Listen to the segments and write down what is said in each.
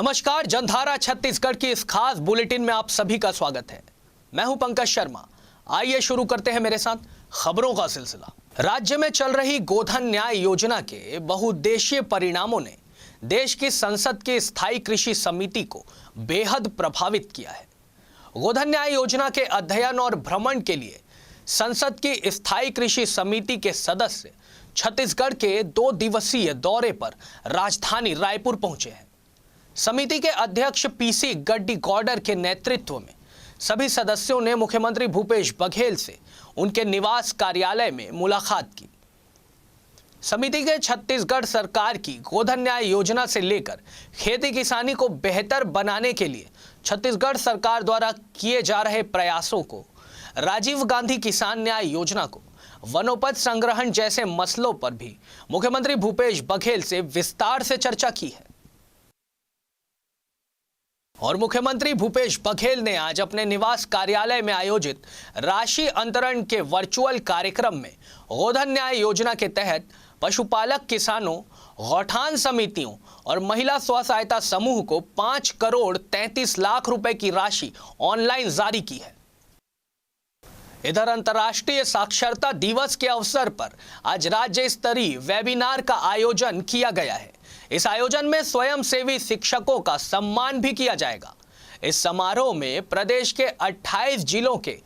नमस्कार, जनधारा छत्तीसगढ़ की इस खास बुलेटिन में आप सभी का स्वागत है। मैं हूं पंकज शर्मा। आइए शुरू करते हैं मेरे साथ खबरों का सिलसिला। राज्य में चल रही गोधन न्याय योजना के बहुउद्देशीय परिणामों ने देश की संसद की स्थायी कृषि समिति को बेहद प्रभावित किया है। गोधन न्याय योजना के अध्ययन और भ्रमण के लिए संसद की स्थायी कृषि समिति के सदस्य छत्तीसगढ़ के 2 दिवसीय दौरे पर राजधानी रायपुर पहुंचे हैं। समिति के अध्यक्ष पीसी गड्डीगौडर के नेतृत्व में सभी सदस्यों ने मुख्यमंत्री भूपेश बघेल से उनके निवास कार्यालय में मुलाकात की। समिति के छत्तीसगढ़ सरकार की गोधन न्याय योजना से लेकर खेती किसानी को बेहतर बनाने के लिए छत्तीसगढ़ सरकार द्वारा किए जा रहे प्रयासों को, राजीव गांधी किसान न्याय योजना को, वनोपज संग्रहण जैसे मसलों पर भी मुख्यमंत्री भूपेश बघेल से विस्तार से चर्चा की है। और मुख्यमंत्री भूपेश बघेल ने आज अपने निवास कार्यालय में आयोजित राशि अंतरण के वर्चुअल कार्यक्रम में गोधन न्याय योजना के तहत पशुपालक किसानों, गौठान समितियों और महिला स्व सहायता समूह को 5 करोड़ 33 लाख रुपए की राशि ऑनलाइन जारी की है। इधर अंतर्राष्ट्रीय साक्षरता दिवस के अवसर पर आज राज्य स्तरीय वेबिनार का आयोजन किया गया है। इस आयोजन में स्वयंसेवी शिक्षकों का सम्मान भी किया जाएगा। इस समारोह में प्रदेश के 28 जिलों के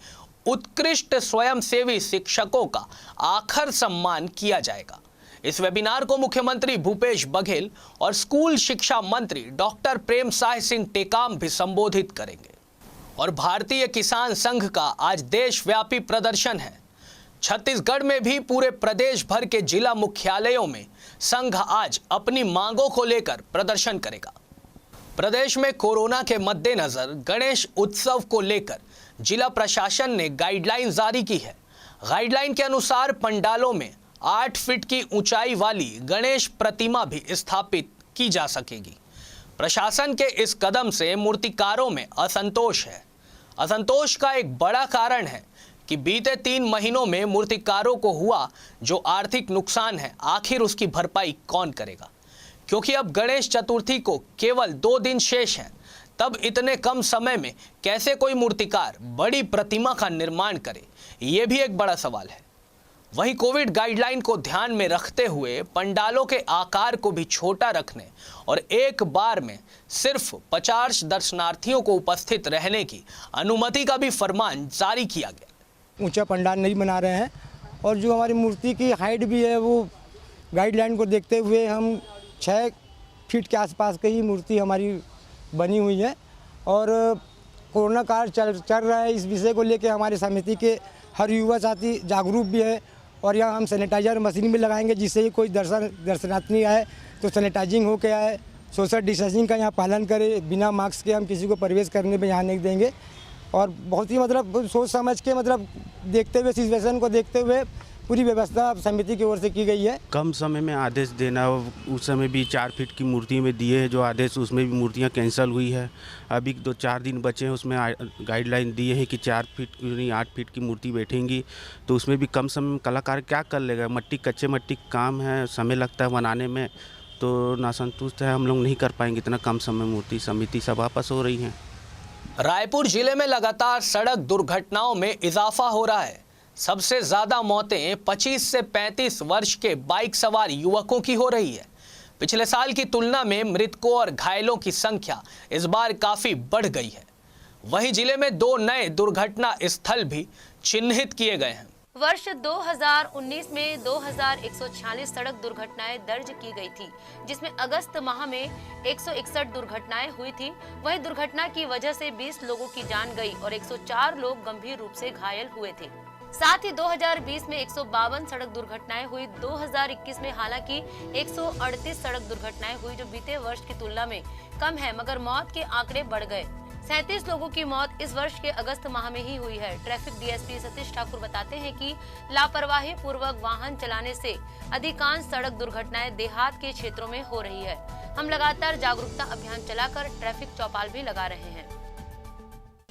उत्कृष्ट स्वयंसेवी शिक्षकों का आखर सम्मान किया जाएगा। इस वेबिनार को मुख्यमंत्री भूपेश बघेल और स्कूल शिक्षा मंत्री डॉक्टर प्रेमसाय सिंह टेकाम भी संबोधित करेंगे। और भारतीय किसान संघ का आज देशव्यापी प्रदर्शन है। छत्तीसगढ़ में भी पूरे प्रदेश भर के जिला मुख्यालयों में संघ आज अपनी मांगों को लेकर प्रदर्शन करेगा। प्रदेश में कोरोना के मद्देनजर गणेश उत्सव को लेकर जिला प्रशासन ने गाइडलाइन जारी की है। गाइडलाइन के अनुसार पंडालों में 8 फीट की ऊंचाई वाली गणेश प्रतिमा भी स्थापित की जा सकेगी। प्रशासन के इस कदम से मूर्तिकारों में असंतोष है। असंतोष का एक बड़ा कारण है कि बीते 3 महीनों में मूर्तिकारों को हुआ जो आर्थिक नुकसान है, आखिर उसकी भरपाई कौन करेगा? क्योंकि अब गणेश चतुर्थी को केवल 2 दिन शेष हैं, तब इतने कम समय में कैसे कोई मूर्तिकार बड़ी प्रतिमा का निर्माण करे, ये भी एक बड़ा सवाल है। वहीं कोविड गाइडलाइन को ध्यान में रखते हुए पंडालों के आकार को भी छोटा रखने और एक बार में सिर्फ 50 दर्शनार्थियों को उपस्थित रहने की अनुमति का भी फरमान जारी किया गया। ऊंचा पंडाल नहीं बना रहे हैं और जो हमारी मूर्ति की हाइट भी है वो गाइडलाइन को देखते हुए हम 6 फीट के आसपास की ही मूर्ति हमारी बनी हुई है। और कोरोना काल चल रहा है, इस विषय को लेकर हमारे समिति के हर युवा साथी जागरूक भी है। और यहाँ हम सैनिटाइजर मशीन भी लगाएंगे जिससे कोई दर्शनार्थी आए तो सैनिटाइजिंग हो के आए, सोशल डिस्टेंसिंग का यहाँ पालन करे, बिना मास्क के हम किसी को प्रवेश करने में यहाँ नहीं देंगे। और बहुत ही सोच समझ के देखते हुए, सिचुएशन को देखते हुए पूरी व्यवस्था समिति की ओर से की गई है। कम समय में आदेश देना, उस समय भी 4 फीट की मूर्ति में दिए हैं जो आदेश, उसमें भी मूर्तियां कैंसिल हुई है। अभी 2-4 दिन बचे हैं, उसमें गाइडलाइन दिए हैं कि 4 फीट की नहीं 8 फीट की मूर्ति बैठेंगी, तो उसमें भी कम समय में कलाकार क्या कर लेगा? कच्चे मट्टी काम है, समय लगता है बनाने में, तो नासंतुष्ट है, हम लोग नहीं कर पाएंगे इतना कम समय मूर्ति। समिति सब वापस हो रही है। रायपुर जिले में लगातार सड़क दुर्घटनाओं में इजाफा हो रहा है। सबसे ज्यादा मौतें 25 से 35 वर्ष के बाइक सवार युवकों की हो रही है। पिछले साल की तुलना में मृतकों और घायलों की संख्या इस बार काफी बढ़ गई है। वहीं जिले में 2 नए दुर्घटना स्थल भी चिन्हित किए गए हैं। वर्ष 2019 में 2146 सड़क दुर्घटनाएं दर्ज की गई थी, जिसमें अगस्त माह में 161 दुर्घटनाएं हुई थी। वहीं दुर्घटना की वजह से 20 लोगों की जान गई और 104 लोग गंभीर रूप से घायल हुए थे। साथ ही 2020 में 152 सड़क दुर्घटनाएं हुई। 2021 में हालांकि 138 सड़क दुर्घटनाएं हुई, जो बीते वर्ष की तुलना में कम है, मगर मौत के आंकड़े बढ़ गए। 37 लोगों की मौत इस वर्ष के अगस्त माह में ही हुई है। ट्रैफिक डीएसपी सतीश ठाकुर बताते हैं कि लापरवाही पूर्वक वाहन चलाने से अधिकांश सड़क दुर्घटनाएं देहात के क्षेत्रों में हो रही है। हम लगातार जागरूकता अभियान चलाकर ट्रैफिक चौपाल भी लगा रहे हैं।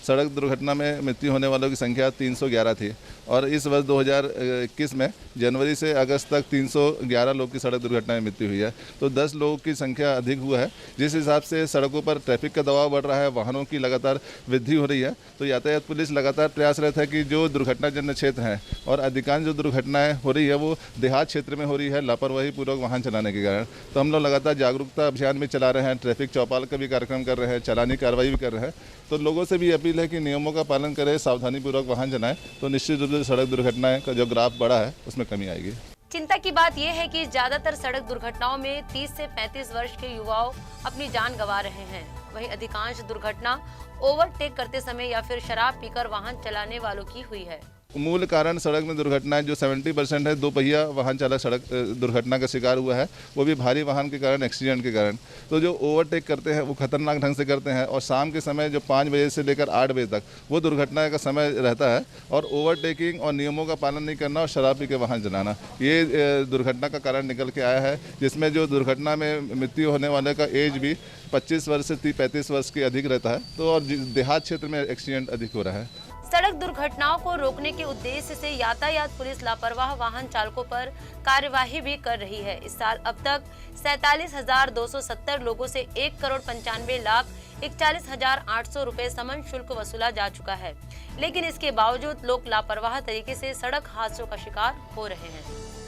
सड़क दुर्घटना में मृत्यु होने वालों की संख्या 311 थी और इस वर्ष 2021 में जनवरी से अगस्त तक 311 लोग की सड़क दुर्घटना में मृत्यु हुई है। तो 10 लोगों की संख्या अधिक हुआ है। जिस हिसाब से सड़कों पर ट्रैफिक का दबाव बढ़ रहा है, वाहनों की लगातार वृद्धि हो रही है, तो यातायात पुलिस लगातार प्रयासरत है कि जो दुर्घटनाजन्य क्षेत्र हैं और अधिकांश जो दुर्घटनाएं हो रही है वो देहात क्षेत्र में हो रही है लापरवाही पूर्वक वाहन चलाने के कारण। तो हम लोग लगातार जागरूकता अभियान भी चला रहे हैं, ट्रैफिक चौपाल का भी कार्यक्रम कर रहे हैं, चालानी कार्रवाई भी कर रहे हैं। तो लोगों से भी अपील है कि नियमों का पालन करें, सावधानीपूर्वक वाहन चलाएं, तो निश्चित रूप से सड़क दुर्घटनाएं का जो ग्राफ बढ़ा है उसमें कमी आएगी। चिंता की बात यह है कि ज्यादातर सड़क दुर्घटनाओं में 30 से 35 वर्ष के युवाओं अपनी जान गंवा रहे हैं। वहीं अधिकांश दुर्घटना ओवरटेक करते समय या फिर शराब पीकर वाहन चलाने वालों की हुई है। मूल कारण सड़क में दुर्घटनाएं जो 70% है, 2 पहिया वाहन चालक सड़क दुर्घटना का शिकार हुआ है, वो भी भारी वाहन के कारण, एक्सीडेंट के कारण। तो जो ओवरटेक करते हैं वो खतरनाक ढंग से करते हैं और शाम के समय जो 5 बजे से लेकर 8 बजे तक वो दुर्घटना का समय रहता है। और ओवरटेकिंग और नियमों का पालन नहीं करना और शराब पी के वाहन चलाना, ये दुर्घटना का कारण निकल के आया है, जिसमें जो दुर्घटना में मृत्यु होने वाले का एज भी 25 वर्ष से 35 वर्ष के अधिक रहता है। तो और देहात क्षेत्र में एक्सीडेंट अधिक हो रहा है। सड़क दुर्घटनाओं को रोकने के उद्देश्य से यातायात पुलिस लापरवाह वाहन चालकों पर कार्यवाही भी कर रही है। इस साल अब तक 47,270 लोगों से 1,95,41,800 रुपए समन शुल्क वसूला जा चुका है, लेकिन इसके बावजूद लोग लापरवाह तरीके से सड़क हादसों का शिकार हो रहे हैं।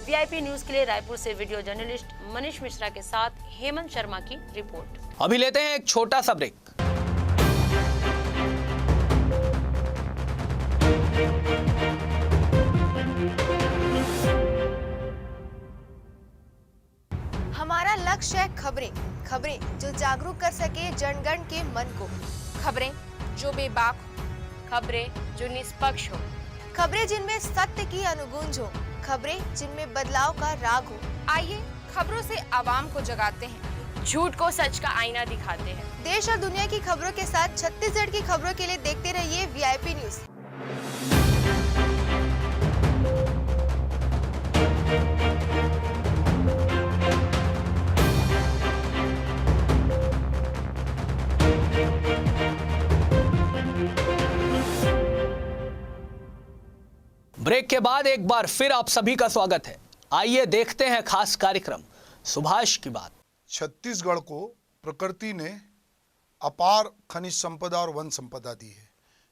वीआईपी न्यूज के लिए रायपुर से वीडियो जर्नलिस्ट मनीष मिश्रा के साथ हेमंत शर्मा की रिपोर्ट। अभी लेते हैं एक छोटा सा ब्रेक। हमारा लक्ष्य है खबरें जो जागरूक कर सके जनगण के मन को, खबरें जो बेबाक, खबरें जो निष्पक्ष हो, खबरें जिनमें सत्य की अनुगूंज हो, खबरें जिनमें बदलाव का राग हो। आइए खबरों से आवाम को जगाते हैं, झूठ को सच का आईना दिखाते हैं। देश और दुनिया की खबरों के साथ छत्तीसगढ़ की खबरों के लिए देखते रहिए वीआईपी न्यूज। ब्रेक के बाद एक बार फिर आप सभी का स्वागत है। आइए देखते हैं खास कार्यक्रम सुभाष की बात। छत्तीसगढ़ को प्रकृति ने अपार खनिज संपदा और वन संपदा दी है।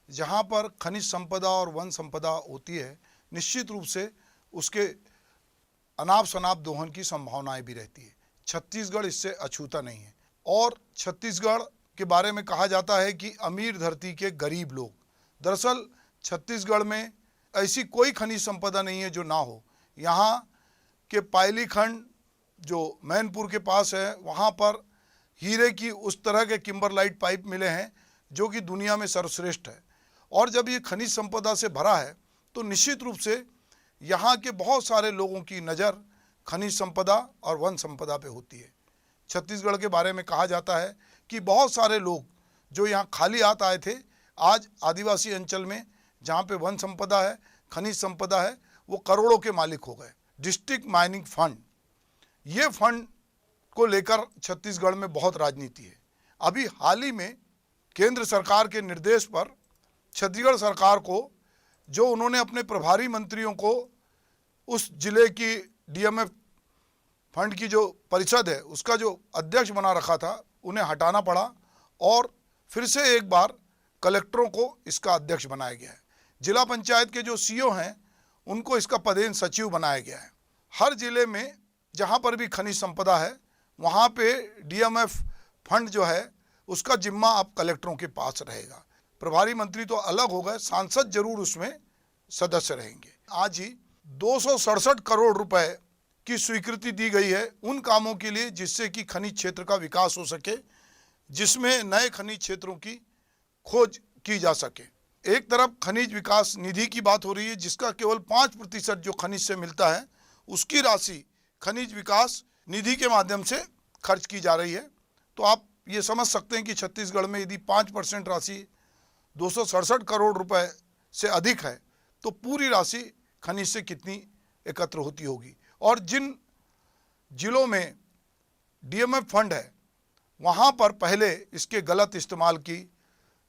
जहाँ पर खनिज संपदा और वन संपदा होती है, निश्चित रूप से उसके अनाप शनाप दोहन की संभावनाएं भी रहती है। छत्तीसगढ़ इससे अछूता नहीं है। और छत्तीसगढ़ के बारे में कहा जाता है कि अमीर धरती के गरीब लोग। दरअसल छत्तीसगढ़ में ऐसी कोई खनिज संपदा नहीं है जो ना हो। यहाँ के पायली खंड जो मैनपुर के पास है, वहाँ पर हीरे की उस तरह के किम्बरलाइट पाइप मिले हैं जो कि दुनिया में सर्वश्रेष्ठ है। और जब ये खनिज संपदा से भरा है तो निश्चित रूप से यहाँ के बहुत सारे लोगों की नज़र खनिज संपदा और वन संपदा पे होती है। छत्तीसगढ़ के बारे में कहा जाता है कि बहुत सारे लोग जो यहाँ खाली हाथ आए थे, आज आदिवासी अंचल में जहाँ पे वन संपदा है, खनिज संपदा है, वो करोड़ों के मालिक हो गए। डिस्ट्रिक्ट माइनिंग फंड, ये फंड को लेकर छत्तीसगढ़ में बहुत राजनीति है। अभी हाल ही में केंद्र सरकार के निर्देश पर छत्तीसगढ़ सरकार को, जो उन्होंने अपने प्रभारी मंत्रियों को उस जिले की डीएमएफ फंड की जो परिषद है उसका जो अध्यक्ष बना रखा था, उन्हें हटाना पड़ा और फिर से एक बार कलेक्टरों को इसका अध्यक्ष बनाया गया है। जिला पंचायत के जो सीईओ हैं उनको इसका पदेन सचिव बनाया गया है। हर जिले में जहाँ पर भी खनिज संपदा है वहाँ पे डीएमएफ फंड जो है उसका जिम्मा अब कलेक्टरों के पास रहेगा। प्रभारी मंत्री तो अलग हो गए, सांसद जरूर उसमें सदस्य रहेंगे। आज ही 267 करोड़ रुपए की स्वीकृति दी गई है उन कामों के लिए जिससे कि खनिज क्षेत्र का विकास हो सके, जिसमें नए खनिज क्षेत्रों की खोज की जा सके। एक तरफ खनिज विकास निधि की बात हो रही है जिसका केवल 5% जो खनिज से मिलता है उसकी राशि खनिज विकास निधि के माध्यम से खर्च की जा रही है। तो आप ये समझ सकते हैं कि छत्तीसगढ़ में यदि 5% राशि 267 करोड़ रुपए से अधिक है तो पूरी राशि खनिज से कितनी एकत्र होती होगी। और जिन जिलों में डीएमएफ फंड है वहाँ पर पहले इसके गलत इस्तेमाल की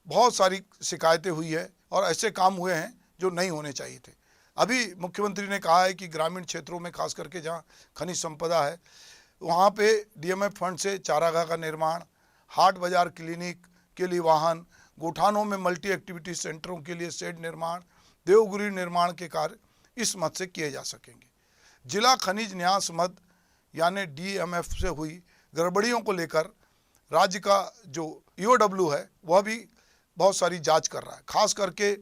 बहुत सारी शिकायतें हुई है और ऐसे काम हुए हैं जो नहीं होने चाहिए थे। अभी मुख्यमंत्री ने कहा है कि ग्रामीण क्षेत्रों में खास करके जहाँ खनिज संपदा है वहाँ पे डीएमएफ फंड से चारागाह का निर्माण, हाट बाजार क्लिनिक के लिए वाहन, गोठानों में मल्टी एक्टिविटी सेंटरों के लिए शेड निर्माण, देवगिरी निर्माण के कार्य इस मद से किए जा सकेंगे। जिला खनिज न्यास मद यानी डीएमएफ से हुई गड़बड़ियों को लेकर राज्य का जो ईओडब्ल्यू है वह भी बहुत सारी जांच कर रहा है। खास करके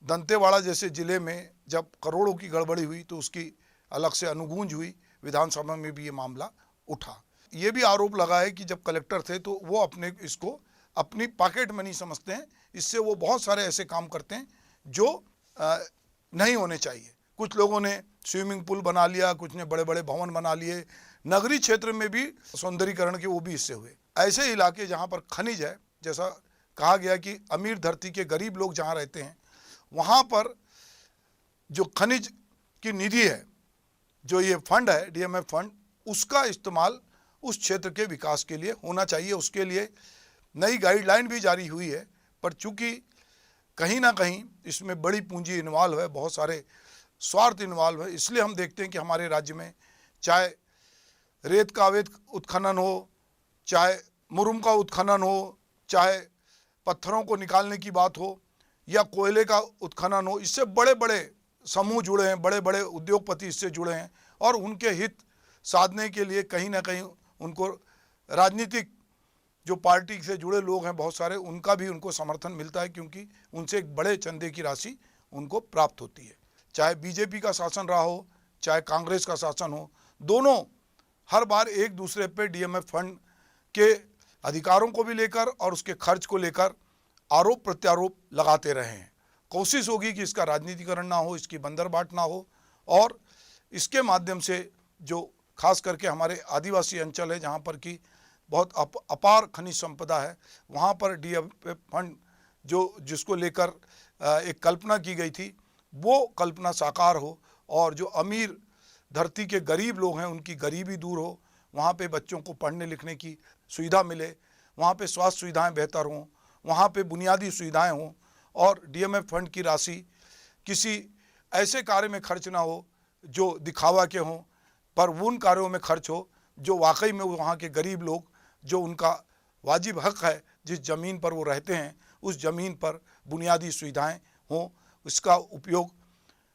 दंतेवाड़ा जैसे ज़िले में जब करोड़ों की गड़बड़ी हुई तो उसकी अलग से अनुगूंज हुई, विधानसभा में भी ये मामला उठा। ये भी आरोप लगा है कि जब कलेक्टर थे तो वो अपने इसको अपनी पॉकेट मनी समझते हैं, इससे वो बहुत सारे ऐसे काम करते हैं जो नहीं होने चाहिए। कुछ लोगों ने स्विमिंग पूल बना लिया, कुछ ने बड़े बड़े भवन बना लिए, नगरीय क्षेत्र में भी सौंदर्यीकरण के वो भी इससे हुए। ऐसे इलाके जहाँ पर खनिज है, जैसा कहा गया कि अमीर धरती के गरीब लोग जहाँ रहते हैं वहाँ पर जो खनिज की निधि है, जो ये फंड है डीएमएफ फंड, उसका इस्तेमाल उस क्षेत्र के विकास के लिए होना चाहिए। उसके लिए नई गाइडलाइन भी जारी हुई है, पर चूंकि कहीं ना कहीं इसमें बड़ी पूंजी इन्वॉल्व है, बहुत सारे स्वार्थ इन्वॉल्व है, इसलिए हम देखते हैं कि हमारे राज्य में चाहे रेत का अवैध उत्खनन हो, चाहे मुरुम का उत्खनन हो, चाहे पत्थरों को निकालने की बात हो या कोयले का उत्खनन हो, इससे बड़े बड़े समूह जुड़े हैं, बड़े बड़े उद्योगपति इससे जुड़े हैं और उनके हित साधने के लिए कहीं ना कहीं उनको राजनीतिक जो पार्टी से जुड़े लोग हैं बहुत सारे, उनका भी उनको समर्थन मिलता है क्योंकि उनसे एक बड़े चंदे की राशि उनको प्राप्त होती है। चाहे बीजेपी का शासन रहा हो, चाहे कांग्रेस का शासन हो, दोनों हर बार एक दूसरे पे डीएमएफ फंड के अधिकारों को भी लेकर और उसके खर्च को लेकर आरोप प्रत्यारोप लगाते रहे हैं। कोशिश होगी कि इसका राजनीतिकरण ना हो, इसकी बंदरबाट ना हो और इसके माध्यम से जो खास करके हमारे आदिवासी अंचल है जहाँ पर कि बहुत अपार खनिज संपदा है, वहाँ पर डीएमएफ फंड जो जिसको लेकर एक कल्पना की गई थी वो कल्पना साकार हो और जो अमीर धरती के गरीब लोग हैं उनकी गरीबी दूर हो, वहाँ पे बच्चों को पढ़ने लिखने की सुविधा मिले, वहाँ पे स्वास्थ्य सुविधाएं बेहतर हों, वहाँ पे बुनियादी सुविधाएं हों और डीएमएफ फंड की राशि किसी ऐसे कार्य में खर्च ना हो जो दिखावा के हों, पर उन कार्यों में खर्च हो जो वाकई में वहाँ के गरीब लोग जो उनका वाजिब हक है, जिस ज़मीन पर वो रहते हैं उस ज़मीन पर बुनियादी सुविधाएं हों, इसका उपयोग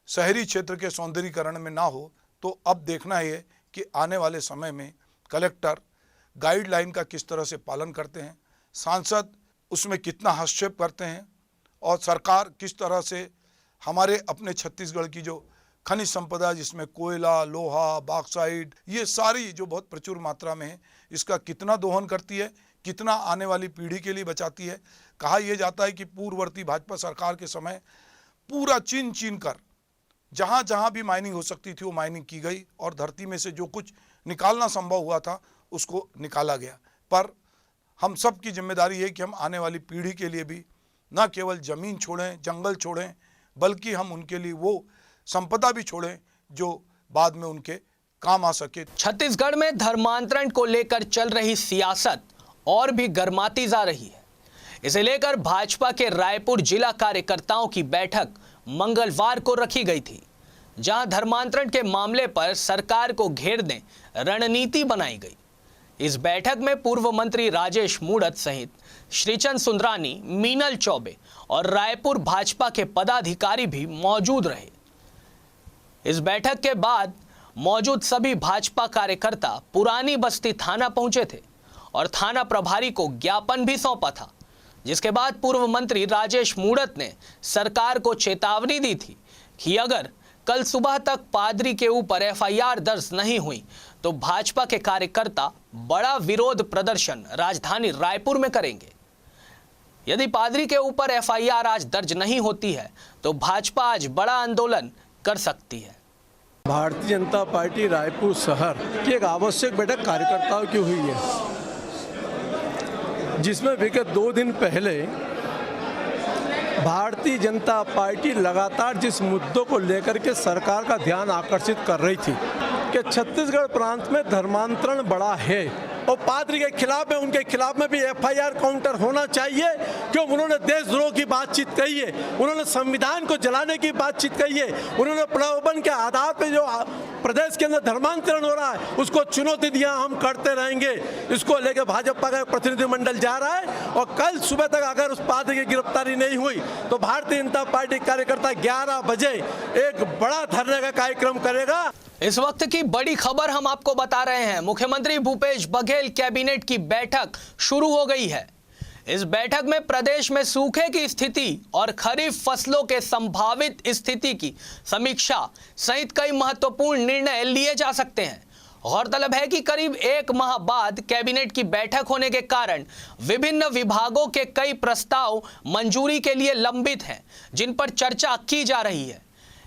शहरी क्षेत्र के सौंदर्यीकरण में ना हो। तो अब देखना है कि आने वाले समय में कलेक्टर गाइडलाइन का किस तरह से पालन करते हैं, सांसद उसमें कितना हस्तक्षेप करते हैं और सरकार किस तरह से हमारे अपने छत्तीसगढ़ की जो खनिज संपदा जिसमें कोयला, लोहा, बॉक्साइट, ये सारी जो बहुत प्रचुर मात्रा में है, इसका कितना दोहन करती है, कितना आने वाली पीढ़ी के लिए बचाती है। कहा यह जाता है कि पूर्ववर्ती भाजपा सरकार के समय पूरा चीन कर जहाँ जहाँ भी माइनिंग हो सकती थी वो माइनिंग की गई और धरती में से जो कुछ निकालना संभव हुआ था उसको निकाला गया। पर हम सब की जिम्मेदारी है कि हम आने वाली पीढ़ी के लिए भी न केवल ज़मीन छोड़ें, जंगल छोड़ें, बल्कि हम उनके लिए वो संपदा भी छोड़ें जो बाद में उनके काम आ सके। छत्तीसगढ़ में धर्मांतरण को लेकर चल रही सियासत और भी गर्माती जा रही है। इसे लेकर भाजपा के रायपुर जिला कार्यकर्ताओं की बैठक मंगलवार को रखी गई थी, जहां धर्मांतरण के मामले पर सरकार को घेरने रणनीति बनाई गई। इस बैठक में पूर्व मंत्री राजेश मूणत सहित श्रीचंद सुंदरानी, मीनल चौबे और रायपुर भाजपा के पदाधिकारी भी मौजूद रहे। इस बैठक के बाद मौजूद सभी भाजपा कार्यकर्ता पुरानी बस्ती थाना पहुंचे थे और थाना प्रभारी को ज्ञापन भी सौंपा था, जिसके बाद पूर्व मंत्री राजेश मूणत ने सरकार को चेतावनी दी थी कि अगर कल सुबह तक पादरी के ऊपर एफआईआर दर्ज नहीं हुई तो भाजपा के कार्यकर्ता बड़ा विरोध प्रदर्शन राजधानी रायपुर में करेंगे। यदि पादरी के ऊपर एफआईआर आज दर्ज नहीं होती है तो भाजपा आज बड़ा आंदोलन कर सकती है। भारतीय जनता पार्टी रायपुर शहर की एक आवश्यक बैठक कार्यकर्ताओं की हुई है, जिसमें विगत 2 दिन पहले भारतीय जनता पार्टी लगातार जिस मुद्दों को लेकर के सरकार का ध्यान आकर्षित कर रही थी कि छत्तीसगढ़ प्रांत में धर्मांतरण बढ़ा है और पादरी के खिलाफ में, उनके खिलाफ में भी FIR काउंटर होना चाहिए, क्यों उन्होंने देशद्रोह की बातचीत कही है, उन्होंने संविधान को जलाने की बातचीत कही है, उन्होंने प्रलोभन के आधार पर जो प्रदेश के अंदर धर्मांतरण हो रहा है उसको चुनौती दिया, हम करते रहेंगे। इसको लेकर भाजपा का प्रतिनिधिमंडल जा रहा है और कल सुबह तक अगर उस पादरी की गिरफ्तारी नहीं हुई तो भारतीय जनता पार्टी कार्यकर्ता 11 बजे एक बड़ा धरने का कार्यक्रम करेगा। इस वक्त की बड़ी खबर हम आपको बता रहे हैं। मुख्यमंत्री भूपेश बघेल कैबिनेट की बैठक शुरू हो गई है। इस बैठक में प्रदेश में सूखे की स्थिति और खरीफ फसलों के संभावित स्थिति की समीक्षा सहित कई महत्वपूर्ण निर्णय लिए जा सकते हैं। गौरतलब है कि करीब 1 माह बाद कैबिनेट की बैठक होने के कारण विभिन्न विभागों के कई प्रस्ताव मंजूरी के लिए लंबित हैं, जिन पर चर्चा की जा रही है।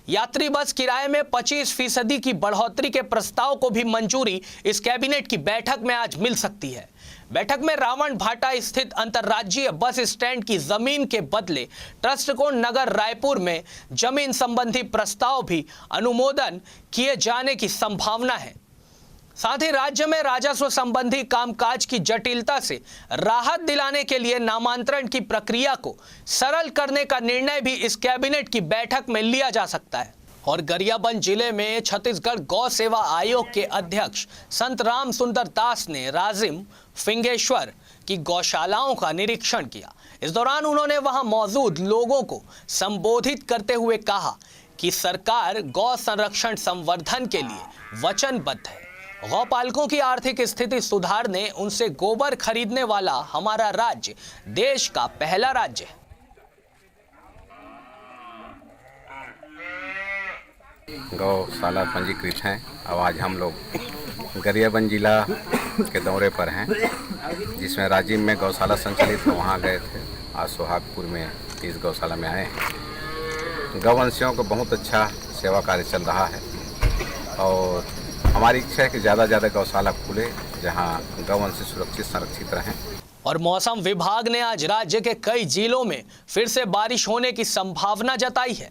यात्री बस किराए में 25% की बढ़ोतरी के प्रस्ताव को भी मंजूरी इस कैबिनेट की बैठक में आज मिल सकती है। बैठक में रावण भाटा स्थित अंतर्राज्यीय बस स्टैंड की जमीन के बदले ट्रस्ट को नगर रायपुर में जमीन संबंधी प्रस्ताव भी अनुमोदन किए जाने की संभावना है। साथ ही राज्य में राजस्व संबंधी कामकाज की जटिलता से राहत दिलाने के लिए नामांतरण की प्रक्रिया को सरल करने का निर्णय भी इस कैबिनेट की बैठक में लिया जा सकता है। और गरियाबंद जिले में छत्तीसगढ़ गौ सेवा आयोग के अध्यक्ष संत राम सुंदर दास ने राजिम फिंगेश्वर की गौशालाओं का निरीक्षण किया। इस दौरान उन्होंने वहां मौजूद लोगों को संबोधित करते हुए कहा कि सरकार गौ संरक्षण संवर्धन के लिए वचनबद्ध है। गौपालकों की आर्थिक स्थिति सुधारने, उनसे गोबर खरीदने वाला हमारा राज्य देश का पहला राज्य है। गौशाला पंजीकृत हैं। अब आज हम लोग गरियाबंद जिला के दौरे पर हैं, जिसमें राजिम में गौशाला संचालित है, वहाँ गए थे। आज सोहागपुर में इस गौशाला में आए हैं। गौवंशियों को बहुत अच्छा सेवा कार्य चल रहा है और हमारी इच्छा है कि ज़्यादा से ज़्यादा गौशाला खुले, जहाँ गौवंश सुरक्षित संरक्षित रहें। और मौसम विभाग ने आज राज्य के कई जिलों में फिर से बारिश होने की संभावना जताई है।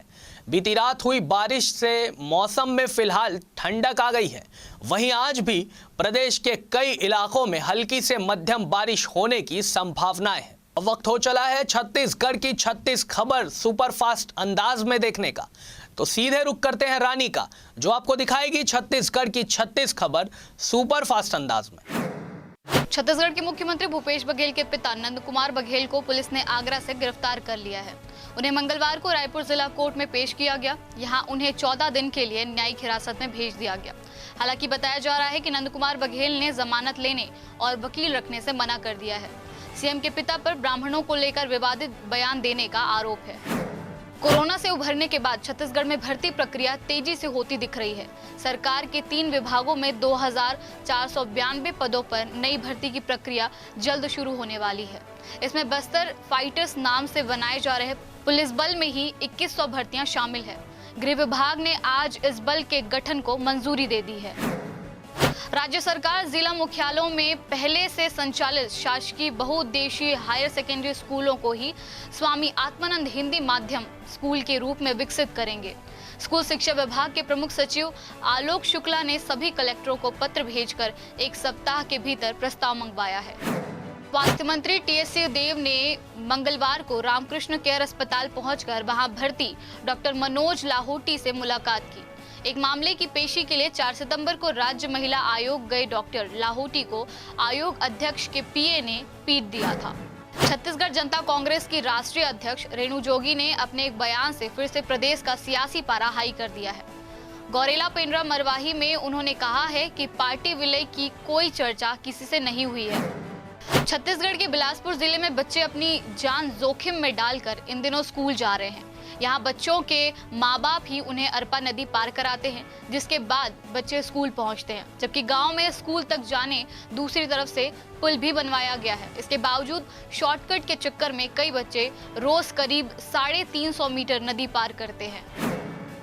बीती रात हुई बारिश से मौसम में फिलहाल ठंडक आ गई है। वहीं आज भी प्रदेश के कई इलाकों में हल्की से मध्यम बारिश होने की संभावनाएं हैं। अब वक्त हो चला है छत्तीसगढ़ की 36 खबर सुपरफास्ट अंदाज में देखने का। तो सीधे रुक करते हैं रानी का, जो आपको दिखाएगी छत्तीसगढ़ की 36 खबर सुपरफास्ट अंदाज में। छत्तीसगढ़ के मुख्यमंत्री भूपेश बघेल के पिता नंद कुमार बघेल को पुलिस ने आगरा से गिरफ्तार कर लिया है। उन्हें मंगलवार को रायपुर जिला कोर्ट में पेश किया गया। यहां उन्हें 14 दिन के लिए न्यायिक हिरासत में भेज दिया गया। हालांकि बताया जा रहा है कि नंद कुमार बघेल ने जमानत लेने और वकील रखने से मना कर दिया है। सीएम के पिता पर ब्राह्मणों को लेकर विवादित बयान देने का आरोप है। कोरोना से उभरने के बाद छत्तीसगढ़ में भर्ती प्रक्रिया तेजी से होती दिख रही है। सरकार के 3 विभागों में 2492 पदों पर नई भर्ती की प्रक्रिया जल्द शुरू होने वाली है। इसमें बस्तर फाइटर्स नाम से बनाए जा रहे पुलिस बल में ही 2100 भर्तियां शामिल है। गृह विभाग ने आज इस बल के गठन को मंजूरी दे दी है। राज्य सरकार जिला मुख्यालयों में पहले से संचालित शासकीय बहुउद्देशीय हायर सेकेंडरी स्कूलों को ही स्वामी आत्मानंद हिंदी माध्यम स्कूल के रूप में विकसित करेंगे। स्कूल शिक्षा विभाग के प्रमुख सचिव आलोक शुक्ला ने सभी कलेक्टरों को पत्र भेजकर 1 सप्ताह के भीतर प्रस्ताव मंगवाया है। स्वास्थ्य मंत्री टीएस सिंहदेव ने मंगलवार को रामकृष्ण केयर अस्पताल पहुंचकर वहां भर्ती डॉक्टर मनोज लाहोटी से मुलाकात की। एक मामले की पेशी के लिए 4 सितंबर को राज्य महिला आयोग गए डॉक्टर लाहोटी को आयोग अध्यक्ष के पीए ने पीट दिया था। छत्तीसगढ़ जनता कांग्रेस की राष्ट्रीय अध्यक्ष रेणु जोगी ने अपने एक बयान से फिर से प्रदेश का सियासी पारा हाई कर दिया है। गौरेला पेंड्रा मरवाही में उन्होंने कहा है कि पार्टी विलय की कोई चर्चा किसी से नहीं हुई है। छत्तीसगढ़ के बिलासपुर जिले में बच्चे अपनी जान जोखिम में डालकर इन दिनों स्कूल जा रहे हैं। यहाँ बच्चों के माँ बाप ही उन्हें अरपा नदी पार कराते हैं, जिसके बाद बच्चे स्कूल पहुँचते हैं। जबकि गांव में स्कूल तक जाने दूसरी तरफ से पुल भी बनवाया गया है। इसके बावजूद शॉर्टकट के चक्कर में कई बच्चे रोज करीब 350 मीटर नदी पार करते हैं।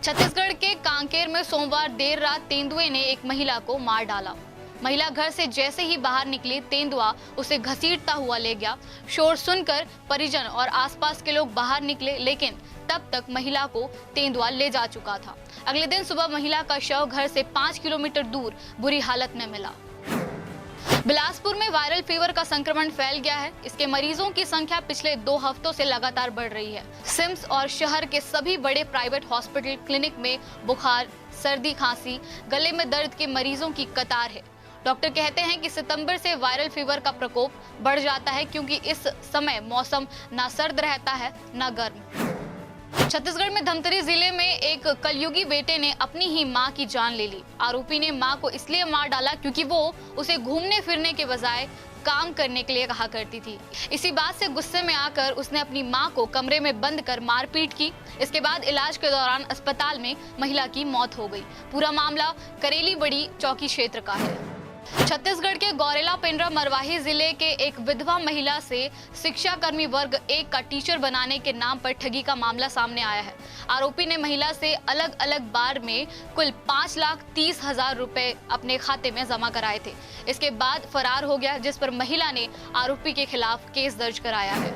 छत्तीसगढ़ के कांकेर में सोमवार देर रात तेंदुए ने एक महिला को मार डाला। महिला घर से जैसे ही बाहर निकली, तेंदुआ उसे घसीटता हुआ ले गया। शोर सुनकर परिजन और आसपास के लोग बाहर निकले, लेकिन तब तक महिला को तेंदुआ ले जा चुका था। अगले दिन सुबह महिला का शव घर से 5 किलोमीटर दूर बुरी हालत में मिला। बिलासपुर में वायरल फीवर का संक्रमण फैल गया है। इसके मरीजों की संख्या पिछले 2 हफ्तों से लगातार बढ़ रही है। सिम्स और शहर के सभी बड़े प्राइवेट हॉस्पिटल क्लिनिक में बुखार, सर्दी, खांसी, गले में दर्द के मरीजों की कतार है। डॉक्टर कहते हैं कि सितंबर से वायरल फीवर का प्रकोप बढ़ जाता है क्योंकि इस समय मौसम ना सर्द रहता है ना गर्म। छत्तीसगढ़ में धमतरी जिले में एक कलयुगी बेटे ने अपनी ही मां की जान ले ली। आरोपी ने मां को इसलिए मार डाला क्योंकि वो उसे घूमने फिरने के बजाय काम करने के लिए कहा करती थी। इसी बात से गुस्से में आकर उसने अपनी मां को कमरे में बंद कर मारपीट की। इसके बाद इलाज के दौरान अस्पताल में महिला की मौत हो गई। पूरा मामला करेली बड़ी चौकी क्षेत्र का है। छत्तीसगढ़ के गौरेला पेंड्रा मरवाही जिले के एक विधवा महिला से शिक्षा कर्मी वर्ग 1 का टीचर बनाने के नाम पर ठगी का मामला सामने आया है। आरोपी ने महिला से अलग अलग बार में कुल 5,30,000 रुपए अपने खाते में जमा कराए थे। इसके बाद फरार हो गया, जिस पर महिला ने आरोपी के खिलाफ केस दर्ज कराया है।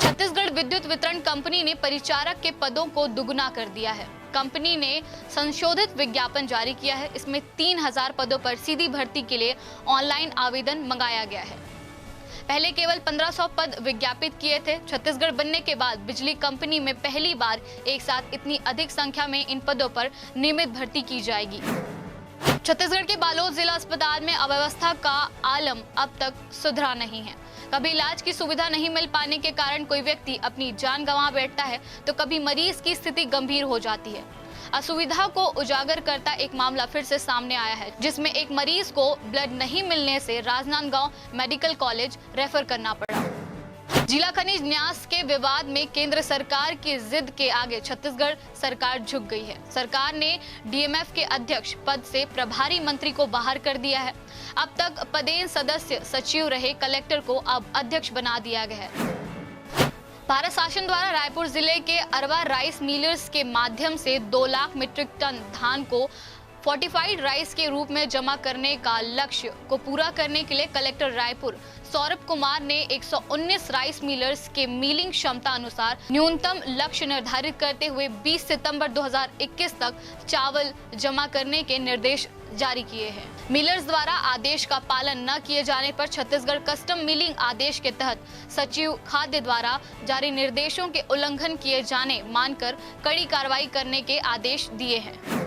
छत्तीसगढ़ विद्युत वितरण कंपनी ने परिचारक के पदों को दुगुना कर दिया है। कंपनी ने संशोधित विज्ञापन जारी किया है। इसमें 3,000 पदों पर सीधी भर्ती के लिए ऑनलाइन आवेदन मंगाया गया है। पहले केवल 1,500 पद विज्ञापित किए थे। छत्तीसगढ़ बनने के बाद बिजली कंपनी में पहली बार एक साथ इतनी अधिक संख्या में इन पदों पर नियमित भर्ती की जाएगी। छत्तीसगढ़ के बालोद जिला अस्पताल में अव्यवस्था का आलम अब तक सुधरा नहीं है। कभी इलाज की सुविधा नहीं मिल पाने के कारण कोई व्यक्ति अपनी जान गंवा बैठता है तो कभी मरीज की स्थिति गंभीर हो जाती है। असुविधा को उजागर करता एक मामला फिर से सामने आया है, जिसमें एक मरीज को ब्लड नहीं मिलने से राजनांदगांव मेडिकल कॉलेज रेफर करना पड़ा। जिला खनिज न्यास के विवाद में केंद्र सरकार की जिद के आगे छत्तीसगढ़ सरकार झुक गई है। सरकार ने डीएमएफ के अध्यक्ष पद से प्रभारी मंत्री को बाहर कर दिया है। अब तक पदेन सदस्य सचिव रहे कलेक्टर को अब अध्यक्ष बना दिया गया है। भारत शासन द्वारा रायपुर जिले के अरवा राइस मिलर्स के माध्यम से 2 लाख मीट्रिक टन धान को फोर्टिफाइड राइस के रूप में जमा करने का लक्ष्य को पूरा करने के लिए कलेक्टर रायपुर सौरभ कुमार ने 119 राइस मिलर्स के मिलिंग क्षमता अनुसार न्यूनतम लक्ष्य निर्धारित करते हुए 20 सितंबर 2021 तक चावल जमा करने के निर्देश जारी किए हैं। मिलर्स द्वारा आदेश का पालन न किए जाने पर छत्तीसगढ़ कस्टम मिलिंग आदेश के तहत सचिव खाद्य द्वारा जारी निर्देशों के उल्लंघन किए जाने मानकर कड़ी कार्रवाई करने के आदेश दिए हैं।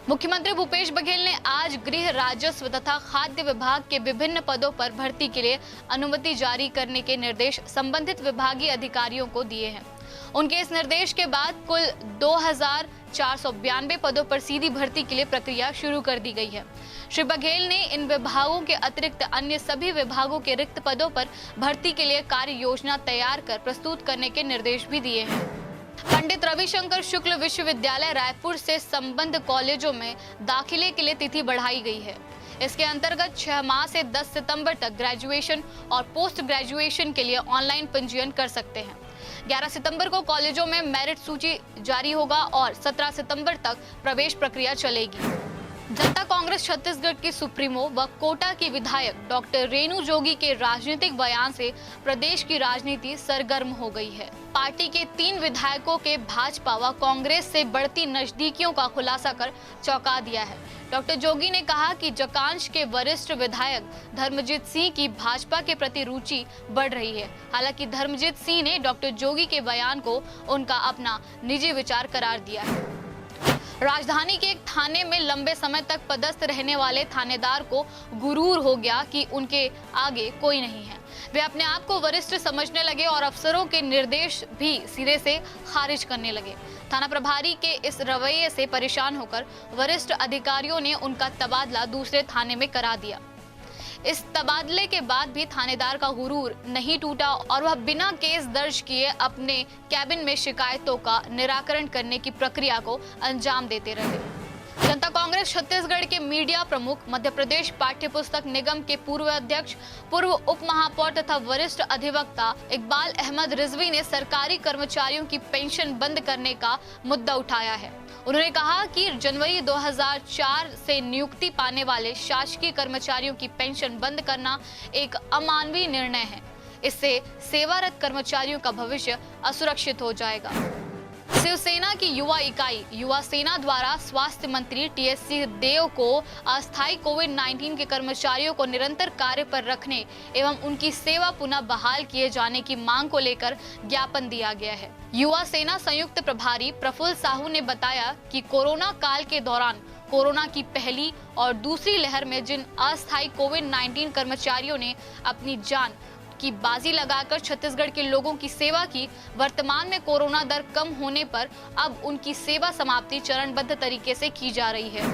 मुख्यमंत्री भूपेश बघेल ने आज गृह, राजस्व तथा खाद्य विभाग के विभिन्न पदों पर भर्ती के लिए अनुमति जारी करने के निर्देश संबंधित विभागीय अधिकारियों को दिए हैं। उनके इस निर्देश के बाद कुल 2,492 पदों पर सीधी भर्ती के लिए प्रक्रिया शुरू कर दी गई है। श्री बघेल ने इन विभागों के अतिरिक्त अन्य सभी विभागों के रिक्त पदों पर भर्ती के लिए कार्य योजना तैयार कर प्रस्तुत करने के निर्देश भी दिए हैं। पंडित रविशंकर शुक्ल विश्वविद्यालय रायपुर से संबद्ध कॉलेजों में दाखिले के लिए तिथि बढ़ाई गई है। इसके अंतर्गत 6 माह से 10 सितंबर तक ग्रेजुएशन और पोस्ट ग्रेजुएशन के लिए ऑनलाइन पंजीयन कर सकते हैं। 11 सितंबर को कॉलेजों में मेरिट सूची जारी होगा और 17 सितंबर तक प्रवेश प्रक्रिया चलेगी। जनता कांग्रेस छत्तीसगढ़ की सुप्रीमो व कोटा की विधायक डॉक्टर रेणु जोगी के राजनीतिक बयान से प्रदेश की राजनीति सरगर्म हो गई है। पार्टी के 3 विधायकों के भाजपा व कांग्रेस से बढ़ती नजदीकियों का खुलासा कर चौंका दिया है। डॉक्टर जोगी ने कहा कि जकांश के वरिष्ठ विधायक धर्मजीत सिंह की भाजपा के प्रति रुचि बढ़ रही है। हालांकि धर्मजीत सिंह ने डॉक्टर जोगी के बयान को उनका अपना निजी विचार करार दिया है। राजधानी के एक थाने में लंबे समय तक पदस्थ रहने वाले थानेदार को गुरूर हो गया कि उनके आगे कोई नहीं है। वे अपने आप को वरिष्ठ समझने लगे और अफसरों के निर्देश भी सिरे से खारिज करने लगे। थाना प्रभारी के इस रवैये से परेशान होकर वरिष्ठ अधिकारियों ने उनका तबादला दूसरे थाने में करा दिया। इस तबादले के बाद भी थानेदार का गुरूर नहीं टूटा और वह बिना केस दर्ज किए अपने कैबिन में शिकायतों का निराकरण करने की प्रक्रिया को अंजाम देते रहे। जनता कांग्रेस छत्तीसगढ़ के मीडिया प्रमुख, मध्य प्रदेश पाठ्य पुस्तक निगम के पूर्व अध्यक्ष, पूर्व उप महापौर तथा वरिष्ठ अधिवक्ता इकबाल अहमद रिजवी ने सरकारी कर्मचारियों की पेंशन बंद करने का मुद्दा उठाया है। उन्होंने कहा कि जनवरी 2004 से नियुक्ति पाने वाले शासकीय कर्मचारियों की पेंशन बंद करना एक अमानवीय निर्णय है। इससे सेवारत कर्मचारियों का भविष्य असुरक्षित हो जाएगा। शिवसेना की युवा इकाई युवा सेना द्वारा स्वास्थ्य मंत्री टीएस देव को अस्थायी कोविड-19 के कर्मचारियों को निरंतर कार्य पर रखने एवं उनकी सेवा पुनः बहाल किए जाने की मांग को लेकर ज्ञापन दिया गया है। युवा सेना संयुक्त प्रभारी प्रफुल्ल साहू ने बताया कि कोरोना काल के दौरान कोरोना की पहली और दूसरी लहर में जिन अस्थायी कोविड-19 कर्मचारियों ने अपनी जान की बाजी लगाकर छत्तीसगढ़ के लोगों की सेवा की, वर्तमान में कोरोना दर कम होने पर अब उनकी सेवा समाप्ति चरणबद्ध तरीके से की जा रही है।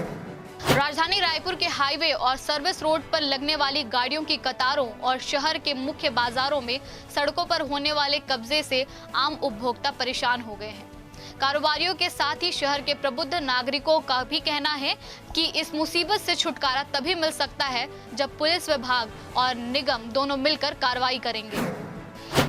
राजधानी रायपुर के हाईवे और सर्विस रोड पर लगने वाली गाड़ियों की कतारों और शहर के मुख्य बाजारों में सड़कों पर होने वाले कब्जे से आम उपभोक्ता परेशान हो गए हैं। कारोबारियों के साथ ही शहर के प्रबुद्ध नागरिकों का भी कहना है कि इस मुसीबत से छुटकारा तभी मिल सकता है जब पुलिस विभाग और निगम दोनों मिलकर कार्रवाई करेंगे।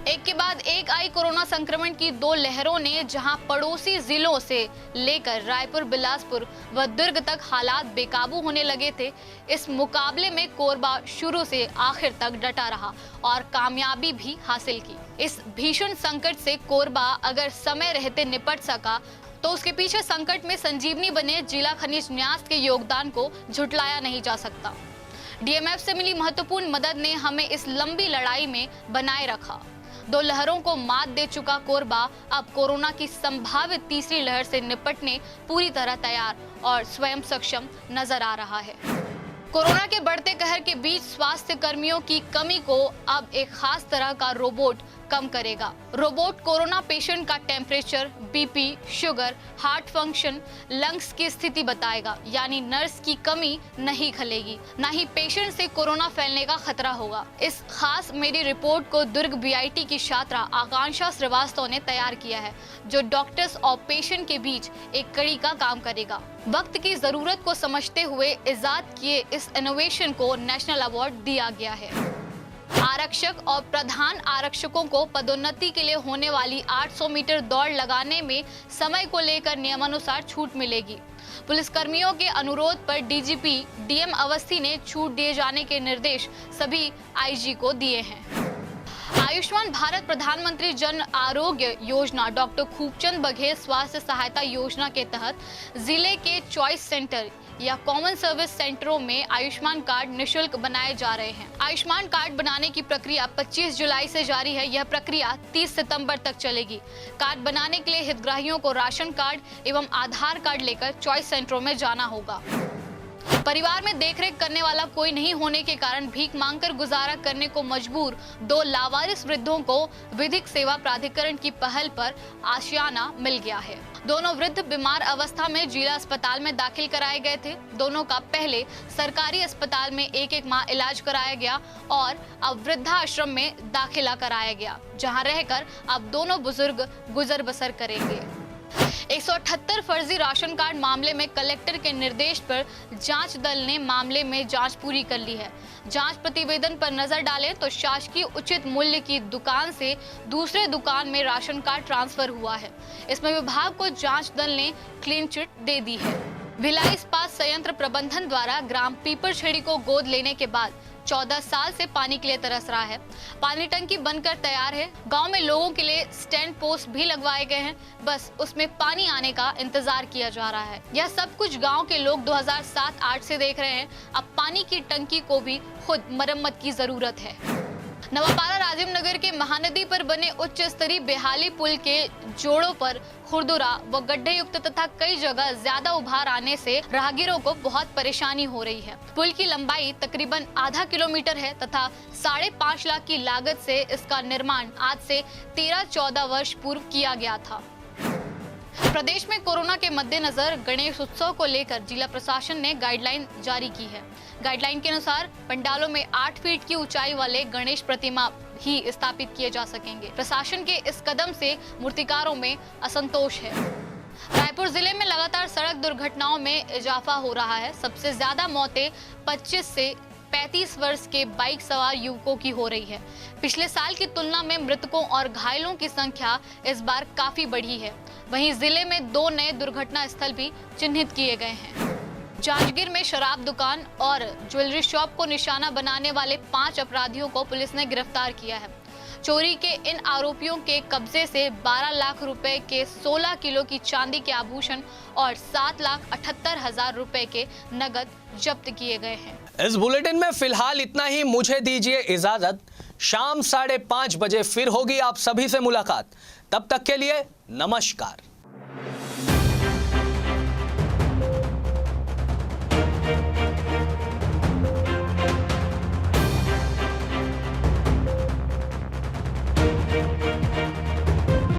एक के बाद एक आई कोरोना संक्रमण की दो लहरों ने जहां पड़ोसी जिलों से लेकर रायपुर, बिलासपुर व दुर्ग तक हालात बेकाबू होने लगे थे, इस मुकाबले में कोरबा शुरू से आखिर तक डटा रहा और कामयाबी भी हासिल की। इस भीषण संकट से कोरबा अगर समय रहते निपट सका तो उसके पीछे संकट में संजीवनी बने जिला खनिज न्यास के योगदान को झुटलाया नहीं जा सकता। डीएमएफ से मिली महत्वपूर्ण मदद ने हमें इस लंबी लड़ाई में बनाए रखा। दो लहरों को मात दे चुका कोरबा अब कोरोना की संभावित तीसरी लहर से निपटने पूरी तरह तैयार और स्वयं सक्षम नजर आ रहा है। कोरोना के बढ़ते कहर के बीच स्वास्थ्य कर्मियों की कमी को अब एक खास तरह का रोबोट कम करेगा। रोबोट कोरोना पेशेंट का temperature, BP, sugar, heart function, lungs की स्थिति बताएगा। यानी नर्स की कमी नहीं खलेगी, ना ही पेशेंट से कोरोना फैलने का खतरा होगा। इस खास मेरी रिपोर्ट को दुर्ग बीआईटी की छात्रा आकांक्षा श्रीवास्तव ने तैयार किया है, जो डॉक्टर्स और पेशेंट के बीच एक कड़ी का काम करेगा। वक्त की जरूरत को समझते हुए इजाद किए इस इनोवेशन को नेशनल अवार्ड दिया गया है। आरक्षक और प्रधान आरक्षकों को पदोन्नति के लिए होने वाली 800 मीटर दौड़ लगाने में समय को लेकर नियमानुसार छूट मिलेगी। पुलिसकर्मियों के अनुरोध पर डीजीपी डीएम अवस्थी ने छूट दिए जाने के निर्देश सभी आईजी को दिए हैं। आयुष्मान भारत प्रधानमंत्री जन आरोग्य योजना डॉक्टर खूबचंद बघेल स्वास्थ्य सहायता योजना के तहत जिले के चॉइस सेंटर या कॉमन सर्विस सेंटरों में आयुष्मान कार्ड निशुल्क बनाए जा रहे हैं। आयुष्मान कार्ड बनाने की प्रक्रिया 25 जुलाई से जारी है। यह प्रक्रिया 30 सितंबर तक चलेगी। कार्ड बनाने के लिए हितग्राहियों को राशन कार्ड एवं आधार कार्ड लेकर चॉइस सेंटरों में जाना होगा। परिवार में देखरेख करने वाला कोई नहीं होने के कारण भीख मांगकर गुजारा करने को मजबूर दो लावारिस वृद्धों को विधिक सेवा प्राधिकरण की पहल पर आशियाना मिल गया है। दोनों वृद्ध बीमार अवस्था में जिला अस्पताल में दाखिल कराए गए थे। दोनों का पहले सरकारी अस्पताल में एक माह इलाज कराया गया और अब वृद्धाश्रम में दाखिला कराया गया, जहां रहकर अब दोनों बुजुर्ग गुजर बसर करेंगे। 178 फर्जी राशन कार्ड मामले में कलेक्टर के निर्देश पर जांच दल ने मामले में जांच पूरी कर ली है। जांच प्रतिवेदन पर नजर डालें तो शासकीय उचित मूल्य की दुकान से दूसरे दुकान में राशन कार्ड ट्रांसफर हुआ है। इसमें विभाग को जांच दल ने क्लीन चिट दे दी है। भिलाई इस्पात संयंत्र प्रबंधन द्वारा ग्राम पीपरछेड़ी को गोद लेने के बाद 14 साल से पानी के लिए तरस रहा है। पानी टंकी बनकर तैयार है। गांव में लोगों के लिए स्टैंड पोस्ट भी लगवाए गए हैं, बस उसमें पानी आने का इंतजार किया जा रहा है। यह सब कुछ गांव के लोग 2007-8 से देख रहे हैं। अब पानी की टंकी को भी खुद मरम्मत की जरूरत है। नवापारा राजीव नगर के महानदी पर बने उच्च स्तरीय बेहाली पुल के जोड़ों पर खुरदुरा व गड्ढे युक्त तथा कई जगह ज्यादा उभार आने से राहगीरों को बहुत परेशानी हो रही है। पुल की लंबाई तकरीबन आधा किलोमीटर है तथा 5.5 लाख की लागत से इसका निर्माण आज से 13-14 वर्ष पूर्व किया गया था। प्रदेश में कोरोना के मद्देनजर गणेश उत्सव को लेकर जिला प्रशासन ने गाइडलाइन जारी की है। गाइडलाइन के अनुसार पंडालों में 8 फीट की ऊंचाई वाले गणेश प्रतिमा ही स्थापित किए जा सकेंगे। प्रशासन के इस कदम से मूर्तिकारों में असंतोष है। रायपुर जिले में लगातार सड़क दुर्घटनाओं में इजाफा हो रहा है। सबसे ज्यादा मौतें 25 से 35 वर्ष के बाइक सवार युवकों की हो रही है। पिछले साल की तुलना में मृतकों और घायलों की संख्या इस बार काफी बढ़ी है। वहीं जिले में 2 नए दुर्घटना स्थल भी चिन्हित किए गए हैं। जांजगीर में शराब दुकान और ज्वेलरी शॉप को निशाना बनाने वाले 5 अपराधियों को पुलिस ने गिरफ्तार किया है। चोरी के इन आरोपियों के कब्जे से 12 लाख रुपए के 16 किलो की चांदी के आभूषण और 7,78,000 रुपए के नगद जब्त किए गए हैं। इस बुलेटिन में फिलहाल इतना ही। मुझे दीजिए इजाजत। शाम 5:30 बजे फिर होगी आप सभी से मुलाकात। तब तक के लिए नमस्कार।